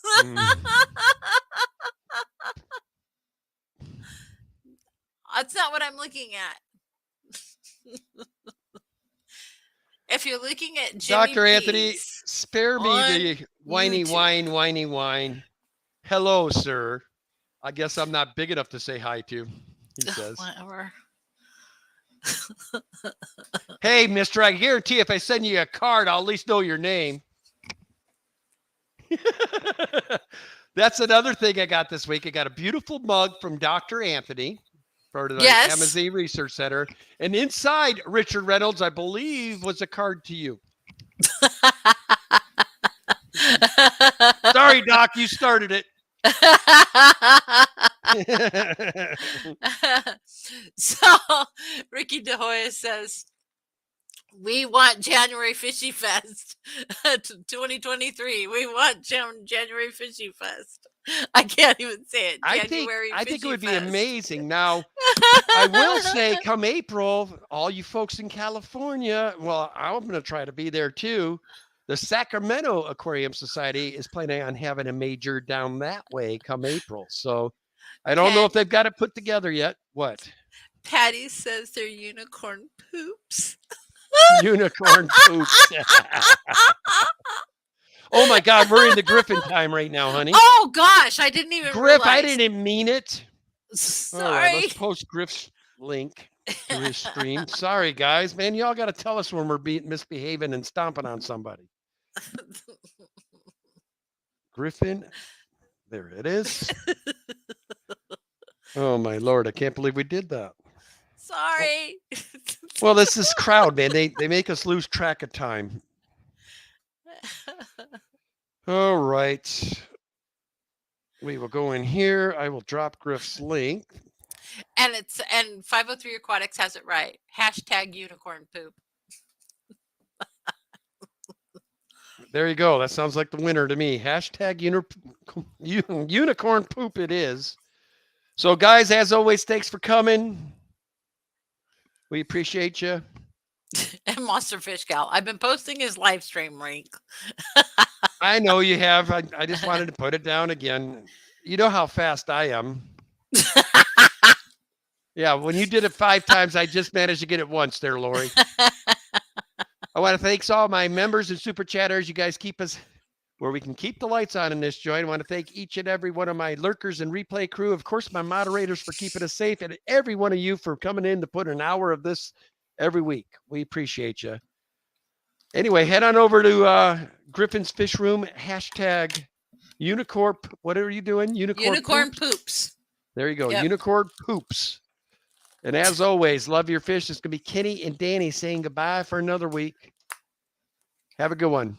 That's not what I'm looking at. If you're looking at Jimmy Dr. Anthony, P's, spare me the whiny wine. Hello, sir. I guess I'm not big enough to say hi to, he says. Whatever. Hey, mister, I guarantee if I send you a card, I'll at least know your name. That's another thing I got this week. I got a beautiful mug from Dr. Anthony for the Amazon Research Center. And inside, Richard Reynolds, I believe, was a card to you. Sorry, Doc, you started it. So Ricky De Hoya says, we want January Fishy Fest 2023. We want January Fishy Fest. I can't even say it. I think it would be amazing. Now, I will say, come April, all you folks in California, well, I'm going to try to be there too. The Sacramento Aquarium Society is planning on having a major down that way come April. So I don't know if they've got it put together yet. What? Patty says they're unicorn poops. Unicorn poops. Oh my God, we're in the Griffin time right now, honey. Oh gosh, I didn't even Griff, realize. I didn't mean it. Sorry. All right, let's post Griff's link to his stream. Sorry, guys. Man, y'all got to tell us when we're misbehaving and stomping on somebody. Griffin. There it is. Oh, my Lord. I can't believe we did that. Sorry. Well, this is crowd, man. They make us lose track of time. All right. We will go in here. I will drop Griff's link. And 503 Aquatics has it right. # unicorn poop. There you go. That sounds like the winner to me. # unicorn poop it is. So, guys, as always, thanks for coming. We appreciate you. And Monster Fish Gal. I've been posting his live stream link. I know you have. I just wanted to put it down again. You know how fast I am. Yeah, when you did it 5 times, I just managed to get it once there, Lori. I want to thank all my members and super chatters. You guys keep us where we can keep the lights on in this joint. I want to thank each and every one of my lurkers and replay crew. Of course, my moderators for keeping us safe, and every one of you for coming in to put an hour of this every week. We appreciate you. Anyway, head on over to Griffin's Fish Room, # unicorn. What are you doing? Unicorn poops. There you go. Yep. Unicorn poops. And as always, love your fish. It's going to be Kenny and Danny saying goodbye for another week. Have a good one.